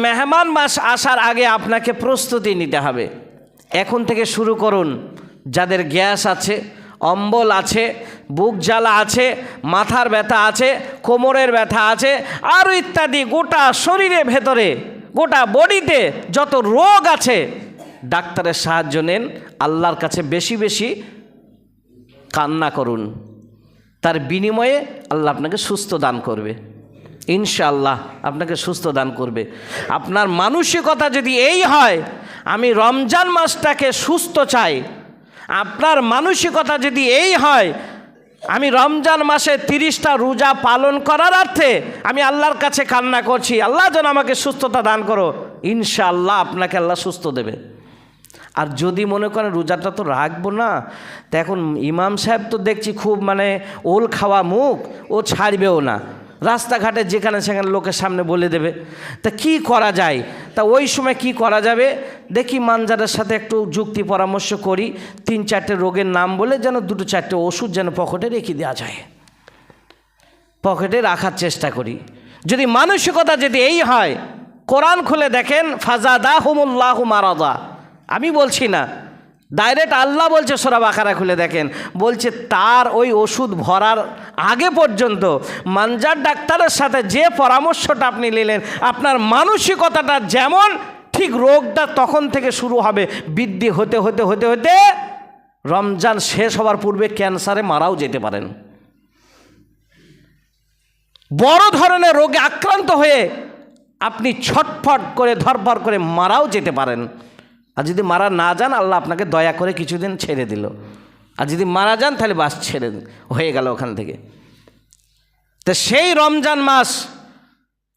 মেহমান মাস আসার আগে আপনাকে প্রস্তুতি নিতে হবে। এখন থেকে শুরু করুন। যাদের গ্যাস আছে, অম্বল আছে, বুক জ্বালা আছে, মাথার ব্যথা আছে, কোমরের ব্যথা আছে, আরও ইত্যাদি গোটা শরীরের ভেতরে, গোটা বডিতে যত রোগ আছে, ডাক্তারের সাহায্য নেন। আল্লাহর কাছে বেশি বেশি কান্না করুন। তার বিনিময়ে আল্লাহ আপনাকে সুস্থ দান করবে। ইনশাআল্লাহ আপনাকে সুস্থ দান করবে। আপনার মানসিকতা যদি এই হয় আমি রমজান মাসটাকে সুস্থ চাই, আপনার মানসিকতা যদি এই হয় আমি রমজান মাসে 30টা রোজা পালন করার অর্থে আমি আল্লাহর কাছে কান্না করছি, আল্লাহ যেন আমাকে সুস্থতা দান করো, ইনশাআল্লাহ আপনাকে আল্লাহ সুস্থ দেবে। আর যদি মনে করেন রোজাটা তো রাখবো না, তা এখন ইমাম সাহেব তো দেখছি খুব ওল খাওয়া মুখ, ও ছাড়বেও না, রাস্তাঘাটে যেখানে সেখানে লোকের সামনে বলে দেবে, তা কি করা যায়? তা ওই সময় কি করা যাবে দেখি মানজারের সাথে একটু যুক্তি পরামর্শ করি, 3-4টে রোগের নাম বলে যেন 2-4টে ওষুধ যেন পকেটে রেখে দেওয়া যায়, পকেটে রাখার চেষ্টা করি। যদি মানসিকতা যদি এই হয়, কোরআন খুলে দেখেন ফাজাদাহুমুল্লাহু মারাদা, আমি বলছি না, ডাইরেক্ট আল্লাহ বলছে, সূরা বাকারা খুলে দেখেন, বলছে তার ওই ওষুধ ভরার আগে পর্যন্ত মানজার ডাক্তারের সাথে যে পরামর্শটা আপনি নিলেন, আপনার মানসিকতাটা যেমন, ঠিক রোগটা তখন থেকে শুরু হবে বৃদ্ধি হতে হতে হতে হতে রমজান শেষ হওয়ার পূর্বে ক্যান্সারে মারাও যেতে পারেন। বড় ধরনের রোগে আক্রান্ত হয়ে আপনি ছটফট করে ধরফর করে মারাও যেতে পারেন। আর যদি মারা না যান, আল্লাহ আপনাকে দয়া করে কিছুদিন ছেড়ে দিল। আর যদি মারা যান তাহলে বাস ছেড়ে হয়ে গেল ওখান থেকে। তো সেই রমজান মাস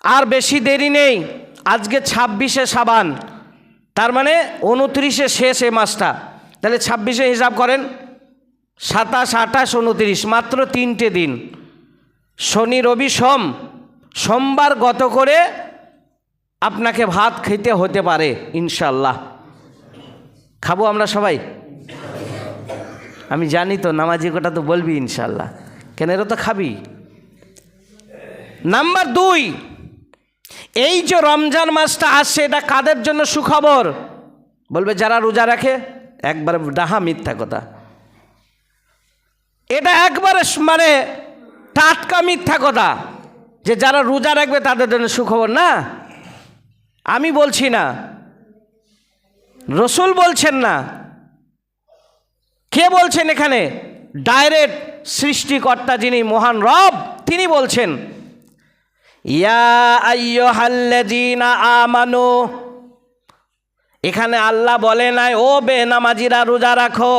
আর বেশি দেরি নেই। আজকে 26শে শাবান, তার 29শে শেষ এই মাসটা। তাহলে 26শে হিসাব করেন, 27, 28, 29, মাত্র 3টে দিন। শনি, রবি, সোম, সোমবার গত করে আপনাকে ভাত খেতে হতে পারে ইনশাআল্লাহ। খাবো আমরা সবাই, আমি জানি তো, নামাজি কোটা তো বলবি ইনশাআল্লাহ, কেন এরা তো খাবি। নাম্বার 2, এই যে রমজান মাসটা আসছে, এটা কাদের জন্য সুখবর? বলবে যারা রোজা রাখে। একবারে ডাহা মিথ্যা কথা, এটা একবারে টাটকা মিথ্যা কথা যে যারা রোজা রাখবে তাদের জন্য সুখবর। না, আমি বলছি না, রসুল বলছেন না। কে বলছেন এখানে? ডাইরেক্ট সৃষ্টিকর্তা যিনি মহান রব, তিনি বলছেন, ইয়া আইয়ুহাল্লাযীনা আমানু। এখানে আল্লাহ বলে নাই ও বেনামাজিরা রোজা রাখো,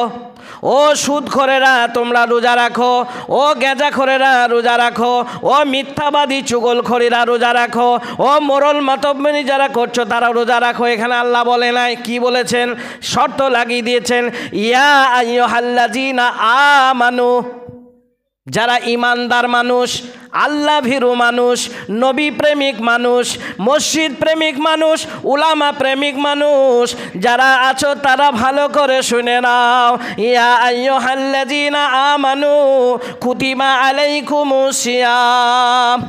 ও সুদখোরেরা তোমরা রোজা রাখো, ও গেঁজাখোরেরা রোজা রাখো, ও মিথ্যাবাদী চুগলখোরেরা রোজা রাখো, ও মোরল মাতব্বরি যারা করছো তারা রোজা রাখো। এখানে আল্লাহ বলে নাই। কি বলেছেন? শর্ত লাগিয়ে দিয়েছেন, ইয়া আইয়ুহাল্লাযীনা আমানু। যারা ইমানদার মানুষ, আল্লাহ ভীরু মানুষ, নবী প্রেমিক মানুষ, মসজিদ প্রেমিক মানুষ, উলামা প্রেমিক মানুষ যারা আছো তারা ভালো করে শুনে নাও। ইয়া আইয়ুহাল্লাযীনা আমানু কুতিবা আলাইকুমুস সিয়াম।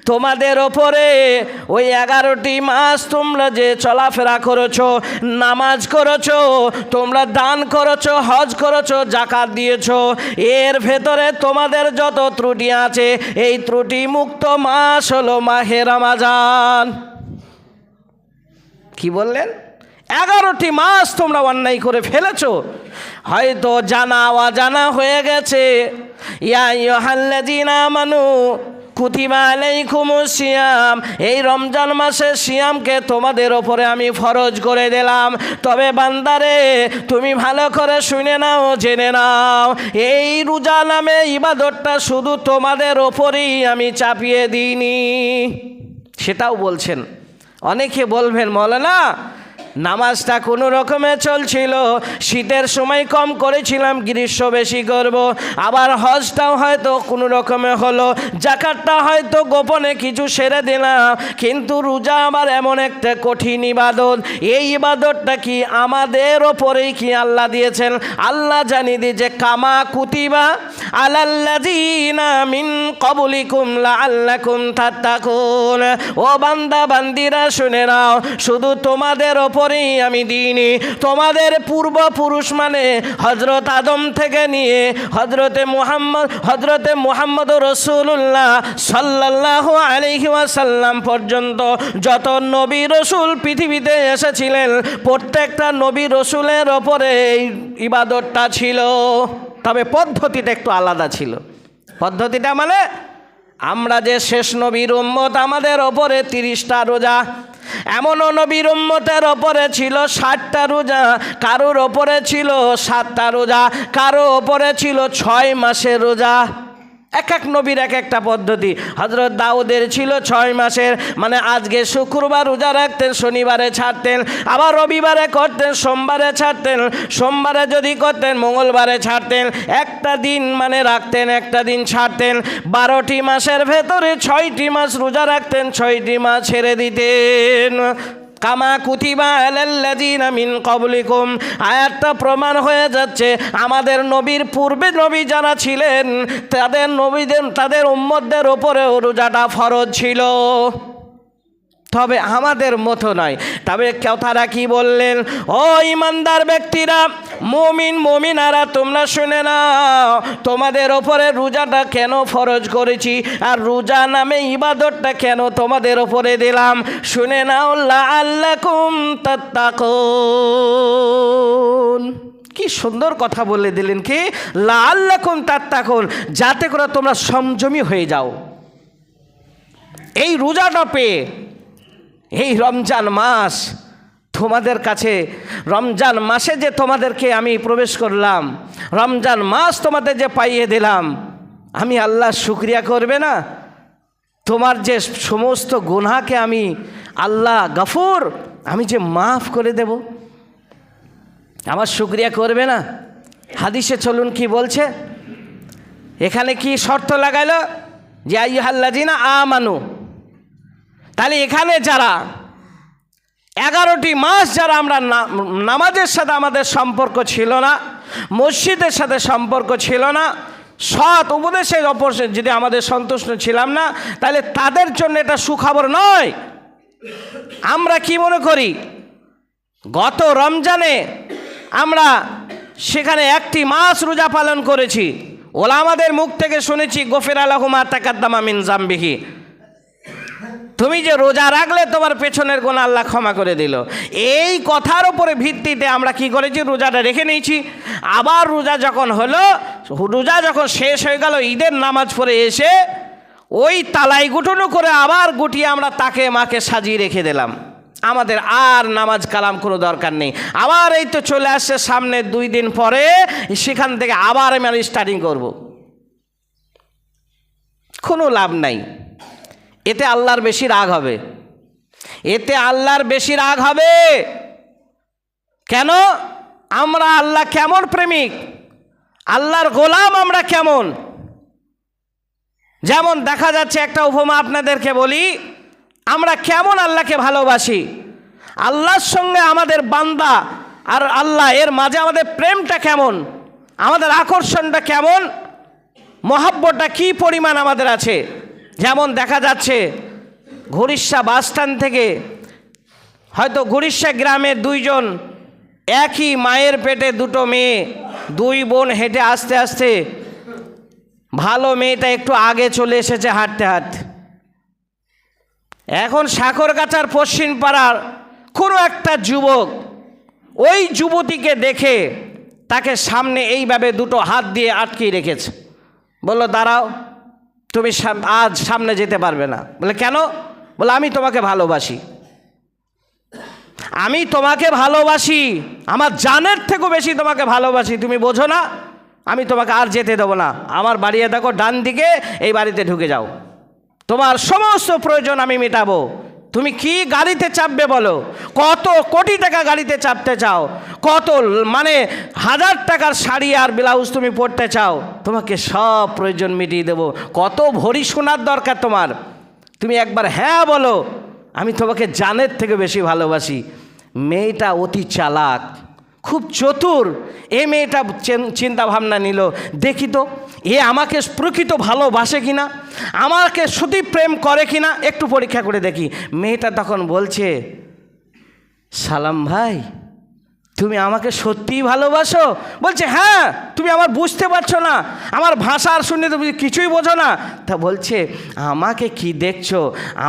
তোমাদের ওপরে ওই 11টি মাস তোমরা যে চলাফেরা করেছো, নামাজ করেছো, তোমরা দান করেছো, হজ করেছো, যাকাত দিয়েছো, এর ভেতরে তোমাদের যত ত্রুটি আছে, এই ত্রুটি মুক্ত মাস হলো মাহে রমজান। কি বললেন? 11টি মাস তোমরা অন্যায় করে ফেলেছো, হয়তো জানা অজানা হয়ে গেছে। ইয়া আইয়ুহাল্লাযীনা আমানু কুতিবা আলাইকুমুস সিয়াম। এই রমজান মাসের সিয়ামকে তোমাদের ওপরে আমি ফরজ করে দিলাম। তবে বান্দারে তুমি ভালো করে শুনে নাও, জেনে নাও, এই রোজা নামে ইবাদতটা শুধু তোমাদের ওপরেই আমি চাপিয়ে দিইনি। সেটাও বলছেন। অনেকে বলবেন, মৌলানা নামাজটা কোনো রকমে চলছিল, শীতের সময় কম করেছিলাম, গ্রীষ্ম বেশি করব। আবার হজটাও হয়তো কোনো রকমে হলো, জাকাতটা হয়তো গোপনে কিছু সেরে দিলাম, কিন্তু রোজা আমার এমন একটা কঠিন ইবাদত, এই ইবাদতটা কি আমাদের ওপরেই কি আল্লাহ দিয়েছেন? আল্লাহ জানিয়ে দিয়েছে কামা কুতিবা আলাল্লাযীনা মিন ক্বাবলিকুম লাআল্লাকুম তাত্তাকুন। ও বান্দা বান্দিরা শুনে নাও, শুধু তোমাদের ওপরেই আমি দিইনি, তোমাদের পূর্বপুরুষ মানে হযরত আদম থেকে নিয়ে হযরতে মুহাম্মদ রাসূলুল্লাহ সাল্লাল্লাহু আলাইহি ওয়াসাল্লাম পর্যন্ত যত নবী রাসূল পৃথিবীতে এসেছিলেন, প্রত্যেকটা নবী রাসূলের ওপরে এই ইবাদতটা ছিল, তবে পদ্ধতিটা একটু আলাদা ছিল। পদ্ধতিটা মানে আমরা যে শেষ নবীর উম্মত, আমাদের ওপরে 30টা রোজা, এমনও নবীর উম্মতের ওপরে ছিল 60টা রোজা, কারোর ওপরে ছিল 7টা রোজা, কারো ওপরে ছিল 6 মাসের রোজা। এক এক নবীর এক একটা পদ্ধতি। হযরত দাউদের ছিল 6 মাসের, মানে আজকে শুক্রবার রোজা রাখতেন, শনিবারে ছাড়তেন, আবার রবিবারে করতেন, সোমবারে ছাড়তেন, সোমবারে যদি করতেন মঙ্গলবারে ছাড়তেন, একটা দিন মানে রাখতেন, একটা দিন ছাড়তেন। 12টি মাসের ভেতরে 6টি মাস রোজা রাখতেন, 6টি মাস ছেড়ে দিতেন। কামা কুতিবা আলাল্লাযীনা মিন ক্বাবলিকুম, আয়াতটা প্রমাণ হয়ে যাচ্ছে আমাদের নবীর পূর্বে নবী যারা ছিলেন তাদের উম্মতদের ওপরেও রোজাটা ফরজ ছিল, তবে আমাদের মতো নয়। তবে কথাটা কি বললেন? ও ইমানদার ব্যক্তিরা, মুমিনারা, তোমরা শুনে নাও, তোমাদের ওপরে রোজাটা কেন ফরজ করেছি, আর রোজা নামে ইবাদতটা কেন তোমাদের ওপরে দিলাম, শুনে নাও। লাআল্লাকুম তাত্তাকুন। কি সুন্দর কথা বলে দিলেন, কি লাআল্লাকুম তাত্তাকুন, যাতে করে তোমরা সংযমী হয়ে যাও। এই রোজাটা পেয়ে এই রমজান মাস তোমাদের কাছে, রমজান মাসে যে তোমাদেরকে আমি প্রবেশ করলাম, রমজান মাস তোমাদের যে পাইয়ে দিলাম, আমি আল্লাহর শুকরিয়া করবে না? তোমার যে সমস্ত গুনাহকে আমি আল্লাহ গফুর, আমি যে মাফ করে দেব, আমার শুকরিয়া করবে না? হাদিসে চলুন কি বলছে, এখানে কি শর্ত লাগাইলো যে আইয়ুহাল্লাযীনা আমানু। তাহলে এখানে যারা 11টি মাস যারা আমরা নামাজের সাথে আমাদের সম্পর্ক ছিল না, মসজিদের সাথে সম্পর্ক ছিল না, সৎ উপদেশের ওপর যদি আমাদের সন্তুষ্ট ছিলাম না, তাহলে তাদের জন্য এটা সুখবর নয়। আমরা কি মনে করি, গত রমজানে আমরা সেখানে 1টি মাস রোজা পালন করেছি, ওলামাদের মুখ থেকে শুনেছি গফিরা লাহু মা তাকাদ্দামা মিন যামবিহি, তুমি যে রোজা রাখলে তোমার পেছনের গুনাহ আল্লাহ ক্ষমা করে দিল। এই কথার উপরে ভিত্তিতে আমরা কি করেছি, রোজাটা রেখে নিয়েছি। আবার রোজা যখন হলো, রোজা যখন শেষ হয়ে গেল, ঈদের নামাজ পড়ে এসে ওই তালাই গুটনো করে আবার গুটিয়ে আমরা তাকে মাকে সাজিয়ে রেখে দিলাম। আমাদের আর নামাজ কালাম কোনো দরকার নেই। আবার এই তো চলে আসছে সামনে 2 দিন পরে, সেখান থেকে আবার আমি স্টার্টিং করব। কোনো লাভ নাই, এতে আল্লাহর বেশি রাগ হবে, এতে আল্লাহর বেশি রাগ হবে। কেন? আমরা আল্লাহ কেমন প্রেমিক, আল্লাহর গোলাম আমরা কেমন। যেমন দেখা যাচ্ছে, একটা উপমা আপনাদেরকে বলি, আমরা কেমন আল্লাহকে ভালোবাসি, আল্লাহর সঙ্গে আমাদের বান্দা আর আল্লাহ এর মাঝে আমাদের প্রেমটা কেমন, আমাদের আকর্ষণটা কেমন, মহব্বতটা কি পরিমাণ আমাদের আছে। যেমন দেখা যাচ্ছে ঘড়িশা বাসস্ট্যান্ড থেকে হয়তো ঘড়িশা গ্রামের 2 জন, একই মায়ের পেটে 2টো মেয়ে, 2 বোন হেঁটে আস্তে আস্তে, ভালো মেয়েটা একটু আগে চলে এসেছে হাঁটতে হাঁটতে। এখন সাকরগাছার পশ্চিম পাড়ার কোনো একটা যুবক ওই যুবতীকে দেখে তাকে সামনে এইভাবে 2টো হাত দিয়ে আটকিয়ে রেখেছে, বললো দাঁড়াও, তুমি আজ সামনে যেতে পারবে না। বলে কেন? বলে আমি তোমাকে ভালোবাসি, আমি তোমাকে ভালোবাসি, আমার জানের থেকেও বেশি তোমাকে ভালোবাসি, তুমি বোঝো না? আমি তোমাকে আর যেতে দেবো না, আমার বাড়িতে দেখো ডান দিকে, এই বাড়িতে ঢুকে যাও, তোমার সমস্ত প্রয়োজন আমি মেটাবো। তুমি কি গাড়িতে চাপবে বলো, কত কোটি টাকা গাড়িতে চাপতে চাও, কত মানে 1000 টাকার শাড়ি আর ব্লাউজ তুমি পরতে চাও, তোমাকে সব প্রয়োজন মিটিয়ে দেবো। কত ভরি সোনার দরকার তোমার, তুমি একবার হ্যাঁ বলো, আমি তোমাকে জানের থেকে বেশি ভালোবাসি। মেয়েটা অতি চালাক, খুব চতুর। এই মেয়েটা চিন্তা ভাবনা নিল, দেখি তো এ আমাকে প্রকৃত ভালোবাসে কিনা, আমাকে সত্যি প্রেম করে কিনা, একটু পরীক্ষা করে দেখি। মেয়েটা তখন বলছে, সালাম ভাই, তুমি আমাকে সত্যিই ভালোবাসো? বলছে, হ্যাঁ। তুমি আমার বুঝতে পারছো না, আমার ভাষা আর শুনে তুমি কিছুই বোঝো না? তা বলছে, আমাকে কি দেখছো?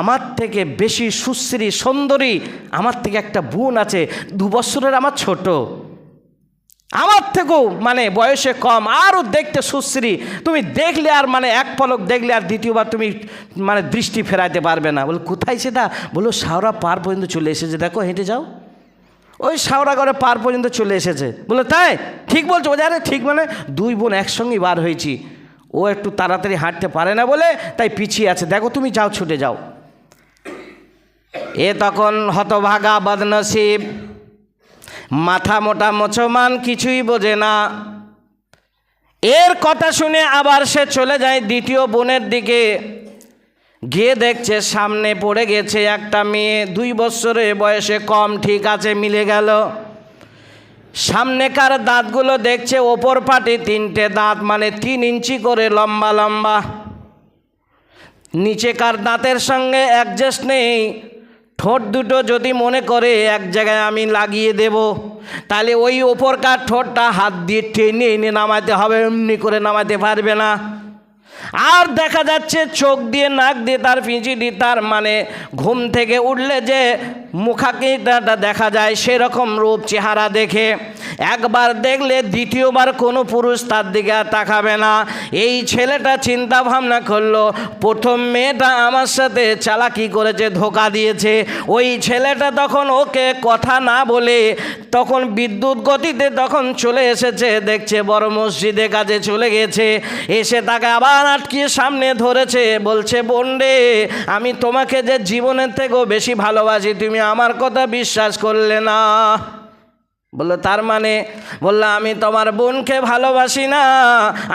আমার থেকে বেশি সুশ্রী সুন্দরী আমার থেকে একটা বোন আছে, 2 বছরের আমার ছোট, আমার থেকেও মানে বয়সে কম, আরও দেখতে সুশ্রী। তুমি দেখলে আর মানে এক পলক দেখলে আর দ্বিতীয়বার তুমি মানে দৃষ্টি ফেরাইতে পারবে না। বলো, কোথায় সেটা? বলো, শাওরা পার পর্যন্ত চলে এসেছে, দেখো হেঁটে যাও, ওই শাওরাগড়ে পার পর্যন্ত চলে এসেছে। বলে, তাই? ঠিক বলছো? বলছে, আরে ঠিক মানে 2 বোন একসঙ্গেই বার হয়েছি, ও একটু তাড়াতাড়ি হাঁটতে পারে না বলে তাই পিছিয়ে আছে, দেখো তুমি যাও, ছুটে যাও। এ তখন হতভাগা বদনসিব, মাথা মোটা মুসলমান, কিছুই বোঝে না। এর কথা শুনে আবার সে চলে যায় দ্বিতীয় বোনের দিকে। গিয়ে দেখছে সামনে পড়ে গেছে একটা মেয়ে, 2 বছরের বয়সে কম, ঠিক আছে, মিলে গেল। সামনেকার দাঁতগুলো দেখছে, ওপর পাটে 3টে দাঁত, মানে 3 ইঞ্চি করে লম্বা লম্বা। নিচেকার দাঁতের সঙ্গে অ্যাডজাস্ট নেই। ঠোঁট দুটো যদি মনে করে এক জায়গায় আমি লাগিয়ে দেব, তাহলে ওই ওপরকার ঠোঁটটা হাত দিয়ে টেনে এনে নামাতে হবে, এমনি করে নামাতে পারবে না। আর দেখা যাচ্ছে চোখ দিয়ে নাক দিয়ে তার পিঁচিটি, তার মানে ঘুম থেকে উঠলে যে মুখাকৃতিটা দেখা যায় সেরকম রূপ চেহারা দেখে একবার দেখলে দ্বিতীয়বার কোনো পুরুষ তার দিকে আর তাকাবে না। এই ছেলেটা চিন্তা ভাবনা করলো, প্রথম মেয়েটা আমার সাথে চালাকি করেছে, ধোঁকা দিয়েছে। ওই ছেলেটা তখন ওকে কথা না বলে তখন বিদ্যুৎ গতিতে তখন চলে এসেছে, দেখছে বড় মসজিদের কাছে চলে গেছে, এসে তাকে আবার আটকিয়ে সামনে ধরেছে, বলছে, বোন রে, আমি তোমাকে যে জীবনের থেকেও বেশি ভালোবাসি, তুমি আমার কথা বিশ্বাস করলে না। বললো, তার মানে? বললো, আমি তোমার বোনকে ভালোবাসি না,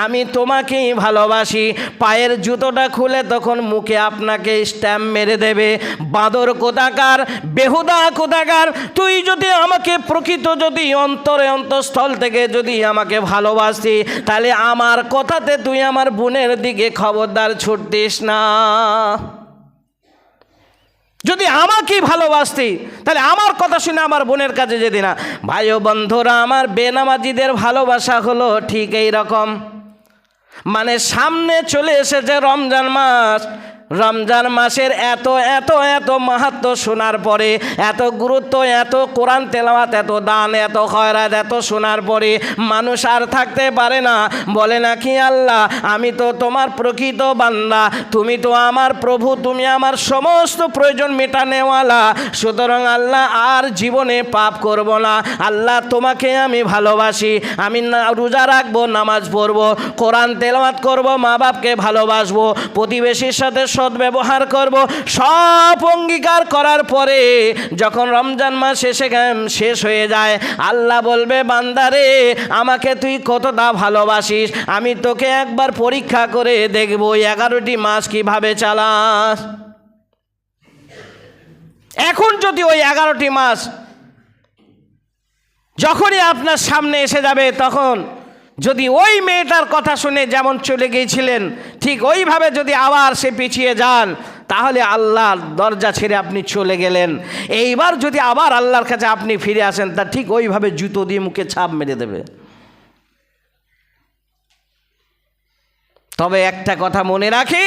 আমি তোমাকেই ভালোবাসি। পায়ের জুতোটা খুলে তখন মুখে আপনাকে স্ট্যাম্প মেরে দেবে। বাঁদর কোথাকার, বেহুদা কোথাকার, তুই যদি আমাকে প্রকৃত যদি অন্তরে অন্তঃস্থল থেকে যদি আমাকে ভালোবাসি, তাহলে আমার কথাতে তুই আমার বোনের দিকে খবরদার ছুটতিস না। যদি আমাকেই ভালোবাসতি তাহলে আমার কথা শুনে আমার বোনের কাছে যেতি না। ভাই ও বন্ধুরা আমার, বেনামাজিদের ভালোবাসা হলো ঠিক এই রকম। মানে সামনে চলে এসেছে রমজান মাস, রমজান মাসের এত এত এত মাহাত্ম্য শোনার পরে, এত গুরুত্ব, এত কোরআন তেলাওয়াত, এত দান, এত খয়রাত, এত শোনার পরে মানুষ আর থাকতে পারে না। বলে নাকি, আল্লাহ, আমি তো তোমার প্রকৃত বান্দা, তুমি তো আমার প্রভু, তুমি আমার সমস্ত প্রয়োজন মেটানেওয়ালা, সুতরাং আল্লাহ আর জীবনে পাপ করব না। আল্লাহ, তোমাকে আমি ভালোবাসি, আমি রোজা রাখবো, নামাজ পড়বো, কোরআন তেলাওয়াত করবো, মা বাপকে ভালোবাসবো, প্রতিবেশীর সাথে সদ্ব্যবহার করব। সব অঙ্গীকার করার পরে যখন রমজান মাস শেষ হয়ে যায়, আল্লাহ বলবে, বান্দারে, আমাকে তুই কতটা ভালোবাসিস, আমি তোকে একবার পরীক্ষা করে দেখব 11টি মাস কিভাবে চালাস। এখন যদি ওই 11টি মাস যখনই আপনার সামনে এসে যাবে, তখন যদি ওই মেয়েটার কথা শুনে যেমন চলে গিয়েছিলেন ঠিক ওইভাবে যদি আবার সে পিছিয়ে যান, তাহলে আল্লাহর দরজা ছেড়ে আপনি চলে গেলেন। এইবার যদি আবার আল্লাহর কাছে আপনি ফিরে আসেন, তা ঠিক ওইভাবে জুতো দিয়ে মুখে ছাপ মেরে দেবে। তবে একটা কথা মনে রাখি,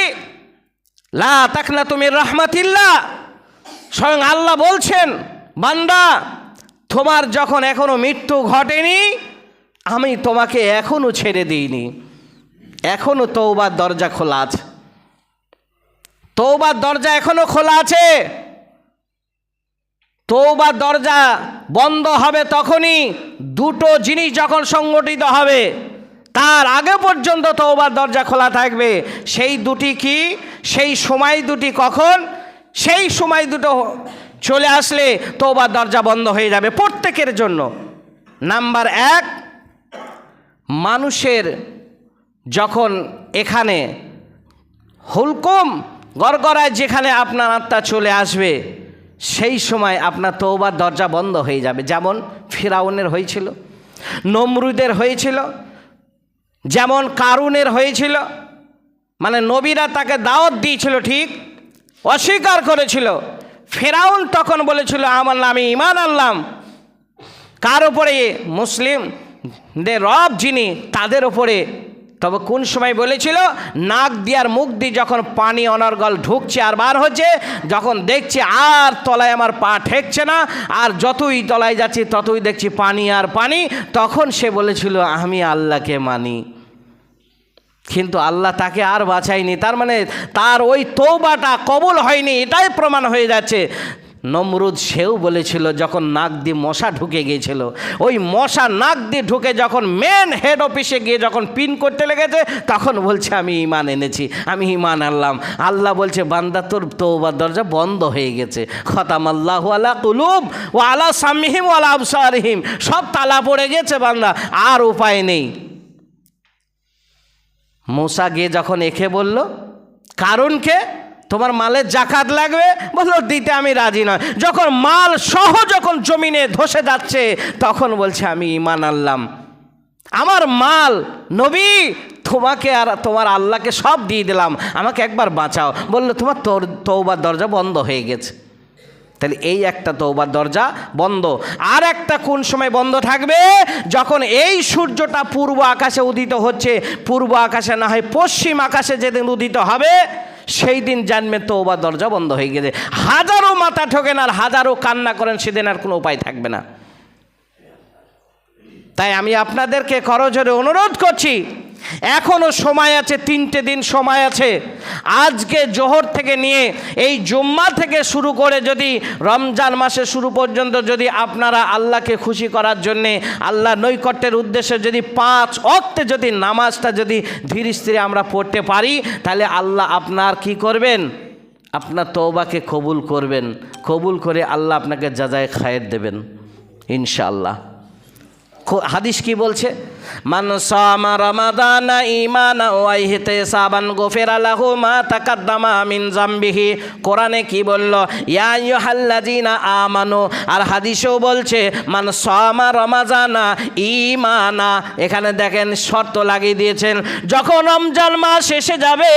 লা তাকনাতু মির রাহমাতিল্লাহ, স্বয়ং আল্লাহ বলছেন, বান্দা, তোমার যখন এখনো মৃত্যু ঘটেনি, আমি তোমাকে এখনো ছেড়ে দিইনি, এখনো তওবার দরজা খোলা আছে, তওবার দরজা এখনো খোলা আছে। তওবার দরজা বন্ধ হবে তখনই, 2টো জিনিস যখন সংগঠিত হবে, তার আগে পর্যন্ত তওবার দরজা খোলা থাকবে। সেই দুটি কি? সেই সময় দুটি কখন? সেই সময় দুটো চলে আসলে তওবার দরজা বন্ধ হয়ে যাবে প্রত্যেকের জন্য। নাম্বার 1, মানুষের যখন এখানে হুলকুম গড়গড়ায় যেখানে আপনার আত্মা চলে আসবে সেই সময় আপনার তওবার দরজা বন্ধ হয়ে যাবে। যেমন ফিরাউনের হয়েছিল, নমরুদের হয়েছিল, যেমন কারুনের হয়েছিল। মানে নবীরা তাকে দাওয়াত দিয়েছিল, ঠিক অস্বীকার করেছিল। ফিরাউন তখন বলেছিল আমি ঈমান আনলাম। কার উপরে? মুসলিমদের রব যিনি, তাদের উপরে। তবে কোন সময় বলেছিল? নাক দিয়ে আর মুখ দিয়ে যখন পানি অনর্গল ঢুকছে আর বার হচ্ছে, যখন দেখছে আর তলায় আমার পা ঠেকছে না, আর যতই তলায় যাচ্ছি ততই দেখছি পানি আর পানি, তখন সে বলেছিল আমি আল্লাহকে মানি। কিন্তু আল্লাহ তাকে আর বাঁচায়নি। তার মানে তার ওই তওবাটা কবুল হয়নি, এটাই প্রমাণ হয়ে যাচ্ছে। নমরুদ সেও বলেছিল, যখন নাক দিয়ে মশা ঢুকে গিয়েছিল, ওই মশা নাক দিয়ে ঢুকে যখন মেন হেড অফিসে গিয়ে যখন পিন করতে লেগেছে, তখন বলছে আমি ঈমান এনেছি, আমি ঈমান আনলাম। আল্লাহ বলছে বান্দা তোর তওবার দরজা বন্ধ হয়ে গেছে। খতামাল্লাহু আলা কুলুব ওয়া আলা সামইহিম ওয়া আলা আবসারিহিম, সব তালা পড়ে গেছে বান্দা, আর উপায় নেই। মূসা গিয়ে যখন একে বলল কারুনকে তোমার মালের জাকাত লাগবে, বললো দিতে আমি রাজি নয়। যখন মাল সহ যখন জমিনে ধসে যাচ্ছে, তখন বলছে আমি ঈমান আনলাম, আমার মাল নবী তোমাকে আর তোমার আল্লাহকে সব দিয়ে দিলাম, আমাকে একবার বাঁচাও। বললো তোমার তওবার দরজা বন্ধ হয়ে গেছে। তাহলে এই একটা তওবার দরজা বন্ধ। আর একটা কোন সময় বন্ধ থাকবে? যখন এই সূর্যটা পূর্ব আকাশে উদিত হচ্ছে, পূর্ব আকাশে না হয় পশ্চিম আকাশে যেদিন উদিত হবে, সেই দিন জানবে তওবার দরজা বন্ধ হয়ে গেছে। হাজারো মাথা ঠোকেন আর হাজারো কান্না করেন, সেদিন আর কোনো উপায় থাকবে না। তাই আমি আপনাদেরকে করজোরে অনুরোধ করছি, এখনও সময় আছে, 3টে দিন সময় আছে। আজকে জোহর থেকে নিয়ে এই জুম্মা থেকে শুরু করে যদি রমজান মাসে শুরু পর্যন্ত যদি আপনারা আল্লাহকে খুশি করার জন্যে, আল্লাহ নৈকট্যের উদ্দেশ্যে যদি 5 ওয়াক্তে যদি নামাজটা যদি ধীরে স্থিরে আমরা পড়তে পারি, তাহলে আল্লাহ আপনার কি করবেন? আপনার তওবাকে কবুল করবেন। কবুল করে আল্লাহ আপনাকে জাযায়ে খায়ের দেবেন ইনশাআল্লাহ। হাদিস কি বলছে? মান সামা রমাদানা ঈমানা ওয়া ইহতিসাবান গুফিরা লাহু মা তাকাদ্দামা মিন যামবিহি। কোরআনে কি বলল? ইয়া আইয়ুহাল্লাযিনা আমানু। আর হাদিসেও বলছে মান সামা রমাদানা ঈমানা। এখানে দেখেন শর্ত লাগিয়ে দিয়েছেন, যখন রমজান মাস এসে যাবে,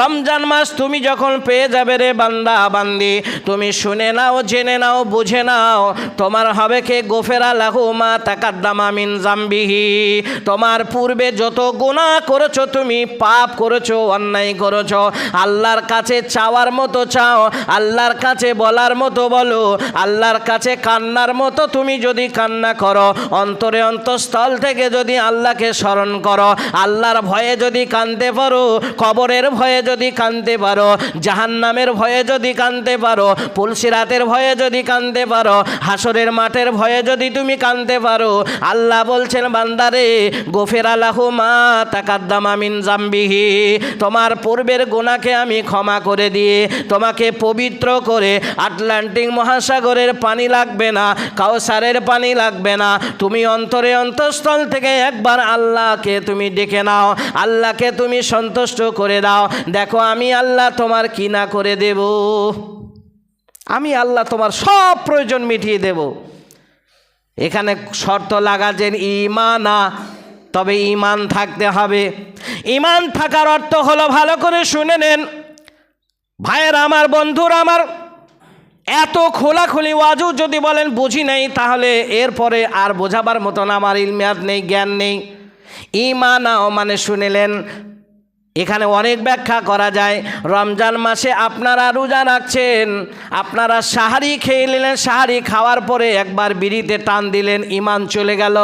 রমজান মাস তুমি যখন পেয়ে যাবে রে বান্দা বান্দি, তুমি শুনে নাও, জেনে নাও, বুঝে নাও, তোমার হবে কে গুফিরা লাহু মা তাকাদ্দামা মিন যামবিহি। তোমার পূর্বে যত গুনাহ করেছো, তুমি পাপ করেছো, অন্যায় করেছো, আল্লাহর কাছে চাওয়ার মতো চাও, আল্লাহর কাছে বলার মতো বলো, আল্লাহর কাছে কান্নার মতো তুমি যদি কান্না করো, অন্তরে অন্তঃস্থল থেকে যদি আল্লাহকে স্মরণ করো, আল্লাহর ভয়ে যদি কাঁদতে পারো, কবরের ভয়ে যদি কাঁদতে পারো, জাহান্নামের ভয়ে যদি কাঁদতে পারো, পুলসিরাতের ভয়ে যদি কাঁদতে পারো, হাসরের মাঠের ভয়ে যদি তুমি কাঁদতে পারো, আল্লাহ বলছেন বান্দারে গুফিরা লাহু মা তাকাদ্দামা মিন যামবিহি, তোমার পূর্বের গুনাহকে আমি ক্ষমা করে দিয়ে তোমাকে পবিত্র করে, আটলান্টিক মহাসাগরের পানি লাগবে না, কাউসারের পানি লাগবে না, তুমি অন্তরে অন্তঃস্থল থেকে একবার আল্লাহকে তুমি ডেকে নাও, আল্লাহকে তুমি সন্তুষ্ট করে দাও। দেখো আমি আল্লাহ তোমার কি না করে দেব, আমি আল্লাহ তোমার সব প্রয়োজন মিটিয়ে দেব। এখানে শর্ত লাগাছেন ঈমানা, তবে ঈমান থাকতে হবে। ঈমান থাকার অর্থ হলো, ভালো করে শুনে নেন ভাইয়ের আমার, বন্ধুরা আমার, এত খোলাখুলি ওয়াজও যদি বলেন বুঝি নেই, তাহলে এরপরে আর বোঝাবার মতন আমার ইলমিয়াত নেই, জ্ঞান নেই। ঈমানাও মানে শুনেলেন, এখানে অনেক ব্যাখ্যা করা যায়। রমজান মাসে আপনারা রোজা রাখছেন, আপনারা সাহারি খেয়ে নিলেন, সাহারি খাওয়ার পরে একবার বিড়িতে টান দিলেন, ঈমান চলে গেল।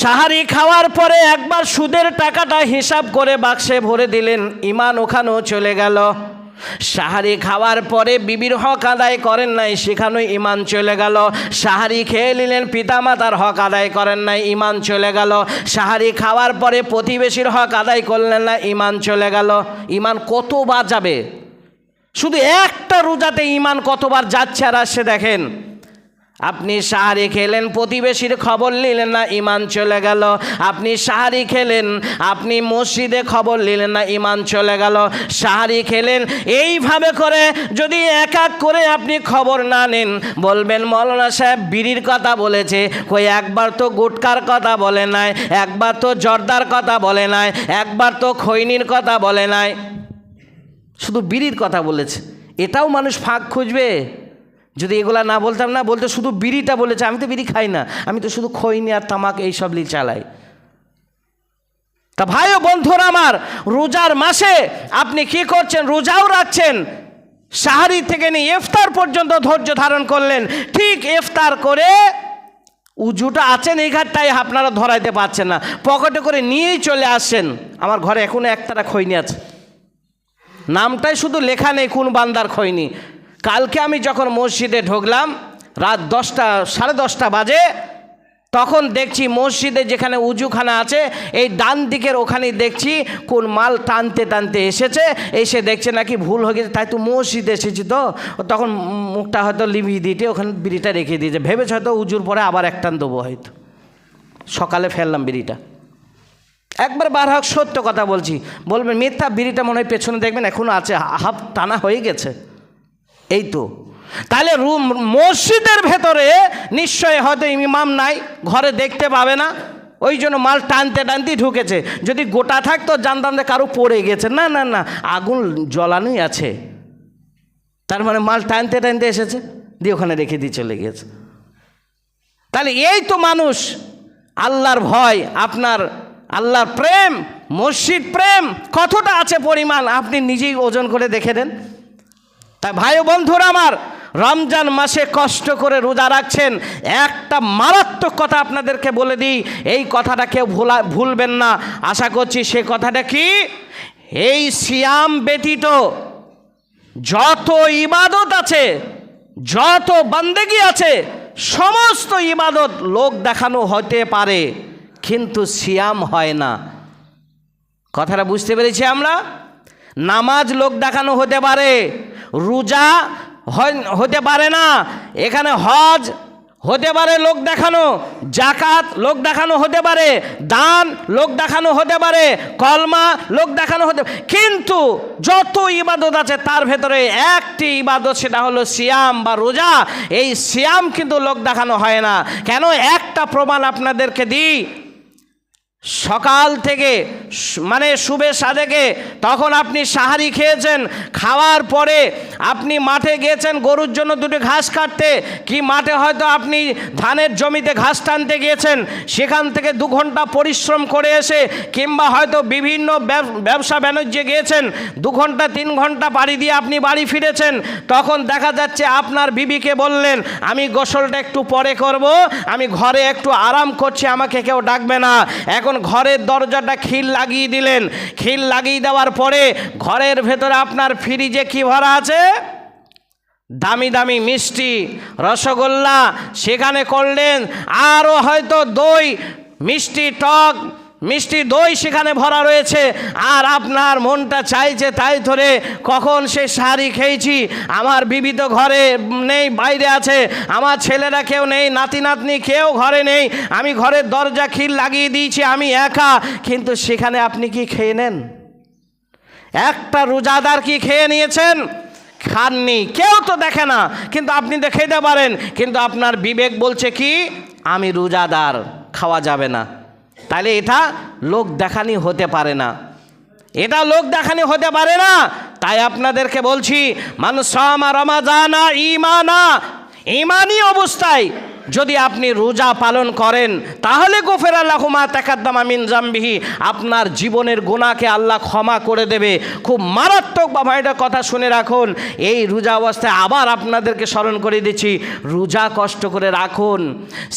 সাহারি খাওয়ার পরে একবার সুদের টাকাটা হিসাব করে বাক্সে ভরে দিলেন, ঈমান ওখানেও চলে গেল। সাহারি খাওয়ার পরে বিবির হক আদায় করেন নাই, সেখানেও ঈমান চলে গেল। সাহারি খেয়ে নিলেন, পিতামাতার হক আদায় করেন নাই, ঈমান চলে গেল। সাহারি খাওয়ার পরে প্রতিবেশীর হক আদায় করলেন না, ঈমান চলে গেল। ঈমান কতবার যাবে? শুধু একটা রোজাতে ঈমান কতবার যাচ্ছে আর আসছে দেখেন। আপনি সাহারি খেলেন, প্রতিবেশীর খবর নিলেন না, ঈমান চলে গেল। আপনি সাহারি খেলেন, আপনি মসজিদে খবর নিলেন না, ঈমান চলে গেল। সাহারি খেলেন, এইভাবে করে যদি এক এক করে আপনি খবর না নেন, বলবেন মৌলানা সাহেব বিড়ির কথা বলেছে, কই একবার তো গুটকার কথা বলে নাই, একবার তো জর্দার কথা বলে নাই, একবার তো খৈনির কথা বলে নাই, শুধু বিড়ির কথা বলেছে। এটাও মানুষ ফাঁক খুঁজবে। যদি এগুলা না বলতাম, না বলতে শুধু বিড়িটা বলেছে, আমি তো বিড়ি খাই না, আমি তো শুধু খৈনি আর তামাক এইসব লি চালাই। তা ভাই ও বন্ধুরা আমার, রোজার মাসে আপনি কি করছেন? রোজাও রাখছেন, সাহারি থেকে নিয়ে ইফতার পর্যন্ত ধৈর্য ধারণ করলেন। ঠিক ইফতার করে উজুটা আছেন এই ঘাটটাই আপনারা ধরাইতে পারছেন না, পকেটে করে নিয়েই চলে আসছেন। আমার ঘরে এখনো একটারা খৈনি আছে, নামটাই শুধু লেখা নেই কোন বান্দার খৈনি। কালকে আমি যখন মসজিদে ঢুকলাম রাত 10টা 10:30 বাজে, তখন দেখছি মসজিদে যেখানে উজুখানা আছে এই ডান দিকের ওখানে দেখছি কোন মাল টানতে টানতে এসেছে, এসে দেখছে নাকি ভুল হয়ে গেছে, তাই তো মসজিদে এসেছি, তো তখন মুখটা হয়তো লিভিয়ে দিতে ওখানে বিড়িটা রেখে দিয়েছে, ভেবেছে হয়তো উজুর পরে আবার এক টান দেবো, হয়তো সকালে ফেললাম বিড়িটা। একবার বার হোক সত্য কথা বলছি, বলবেন মিথ্যা, বিড়িটা মনে হয় পেছনে দেখবেন এখনও আছে, হাফ টানা হয়ে গেছে। এই তো, তাহলে মসজিদের ভেতরে নিশ্চয় হয়তো ইমাম নাই, ঘরে দেখতে পাবে না, ওই জন্য মাল টানতে টানতেই ঢুকেছে। যদি গোটা থাকতো জানতাম যে কারো পড়ে গেছে, না না না, আগুন জ্বলানোই আছে, তার মানে মাল টানতে টানতে এসেছে, দিয়ে ওখানে রেখে দিয়ে চলে গেছে। তাহলে এই তো মানুষ, আল্লাহর ভয়, আপনার আল্লাহর প্রেম, মসজিদ প্রেম কতটা আছে পরিমাণ আপনি নিজেই ওজন করে দেখে দেন। তাই ভাই ও বন্ধুরা আমার, রমজান মাসে কষ্ট করে রোজা রাখছেন, একটা মারাত্মক কথা আপনাদেরকে বলে দিই, এই কথাটা কেউ ভুলবেন না। আশা করছি সে কথাটা কি, এই সিয়াম ব্যতীত যত ইবাদত আছে, যত বান্দেগি আছে, সমস্ত ইবাদত লোক দেখানো হতে পারে, কিন্তু সিয়াম হয় না। কথাটা বুঝতে পেরেছি আমরা? নামাজ লোক দেখানো হতে পারে, রোজা হতে পারে না, এখানে হজ হতে পারে লোক দেখানো, জাকাত লোক দেখানো হতে পারে, দান লোক দেখানো হতে পারে, কলমা লোক দেখানো হতে, কিন্তু যত ইবাদত আছে তার ভেতরে একটি ইবাদত, সেটা হলো সিয়াম বা রোজা। এই সিয়াম কিন্তু লোক দেখানো হয় না। কেন? একটা প্রমাণ আপনাদেরকে দিই। সকাল থেকে মানে শুভে সাদেকে তখন আপনি সাহারি খেয়েছেন, খাওয়ার পরে আপনি মাঠে গিয়েছেন গরুর জন্য দুটো ঘাস কাটতে, কি মাঠে হয়তো আপনি ধানের জমিতে ঘাস টানতে গিয়েছেন, সেখান থেকে 2 ঘন্টা পরিশ্রম করে এসে, কিংবা হয়তো বিভিন্ন ব্যবসা বাণিজ্যে গিয়েছেন, 2 ঘন্টা 3 ঘন্টা পাড়ি দিয়ে আপনি বাড়ি ফিরেছেন, তখন দেখা যাচ্ছে আপনার বিবিকে বললেন আমি গোসলটা একটু পরে করব, আমি ঘরে একটু আরাম করছি, আমাকে কেউ ডাকবে না। এখন ঘরের দরজাটা খিল লাগিয়ে দিলেন, খিল লাগিয়ে দেওয়ার পরে ঘরের ভেতরে আপনার ফ্রিজে কি ভরা আছে? দামি দামি মিষ্টি, রসগোল্লা সেখানে করলেন, আরও হয়তো দই, মিষ্টি টক, মিষ্টি দই সেখানে ভরা রয়েছে, আর আপনার মনটা চাইছে তাই ধরে কখন সে সাহারি খেয়েছি, আমার বিবি তো ঘরে নেই, বাইরে আছে, আমার ছেলেরা কেউ নেই, নাতি নাতনি কেউ ঘরে নেই, আমি ঘরের দরজা খিল লাগিয়ে দিয়েছি, আমি একা। কিন্তু সেখানে আপনি কি খেয়ে নেন? একটা রোজাদার কি খেয়ে নিয়েছেন? খাননি, কেউ তো দেখে না, কিন্তু আপনি তো খেতে পারেন, কিন্তু আপনার বিবেক বলছে কি আমি রোজাদার, খাওয়া যাবে না। তাহলে এটা লোক দেখানি হতে পারে না, এটা লোক দেখানি হতে পারে না। তাই আপনাদেরকে বলছি, মান সামা রমাজানা ঈমানা, ঈমানি অবস্থায় যদি আপনি রোজা পালন করেন, তাহলে গোফেরা লাহু মা তাকাদ্দামা মিন জামবিহি, আপনার জীবনের গুনাহকে আল্লাহ ক্ষমা করে দেবে। খুব মারাত্মকভাবে এটা কথা শুনে রাখুন। এই রোজা অবস্থায় আবার আপনাদেরকে স্মরণ করে দিচ্ছি, রোজা কষ্ট করে রাখুন,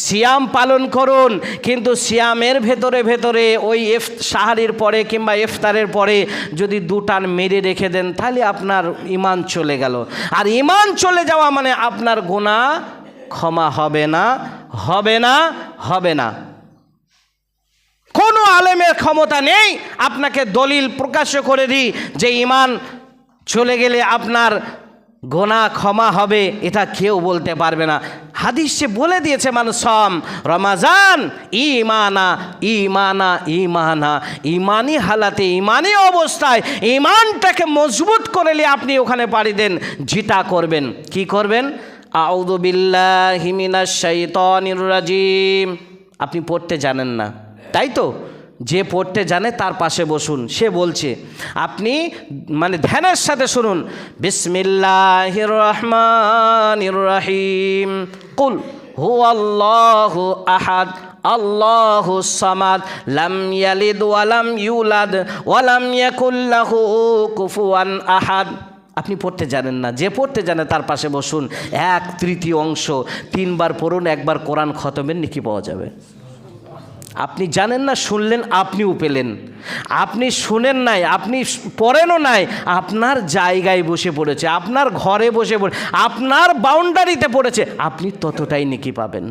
সিয়াম পালন করুন, কিন্তু সিয়ামের ভেতরে ভেতরে ওই সাহারির পরে কিংবা ইফতারের পরে যদি 2 টান মেরে রেখে দেন, তাহলে আপনার ঈমান চলে গেল। আর ঈমান চলে যাওয়া মানে আপনার গুনাহ ক্ষমা হবে না, হবে না, হবে না। কোনো আলেমের ক্ষমতা নেই আপনাকে দলিল প্রকাশ করে দিই যে ঈমান চলে গেলে আপনার গোনা ক্ষমা হবে, এটা কেউ বলতে পারবে না। হাদিসে বলে দিয়েছে মানুষ রমাজান ইমানা ইমানা ইমানা, ইমানি হালাতে ইমানি অবস্থায় ইমানটাকে মজবুত করে নিয়ে আপনি ওখানে পাড়ি দেন। যেটা করবেন, কি করবেন? আউযু বিল্লাহি মিনাশ শাইতানির রাজিম। আপনি পড়তে জানেন না, তাই তো? যে পড়তে জানে তার পাশে বসুন, সে বলছে, আপনি মানে ধ্যানের সাথে শুনুন। বিসমিল্লাহির রহমানির রহিম, কুল হুয়াল্লাহু আহাদ আল্লাহুস সামাদ লাম ইয়ালিদ ওয়া লাম ইউলাদ ওয়া লাম ইয়াকুল লাহু কুফুয়ান আহাদ। আপনি পড়তে জানেন না, যে পড়তে জানে তার পাশে বসুন। 1/3 অংশ 3 বার পড়ুন, একবার কোরআন খতমের নেকি পাওয়া যাবে। আপনি জানেন না, শুনলেন, আপনিও পেলেন। আপনি শুনেন নাই, আপনি পড়েনও নাই, আপনার জায়গায় বসে পড়েছে, আপনার ঘরে বসে পড়ে, আপনার বাউন্ডারিতে পড়েছে, আপনি ততটাই নেকি পাবেন।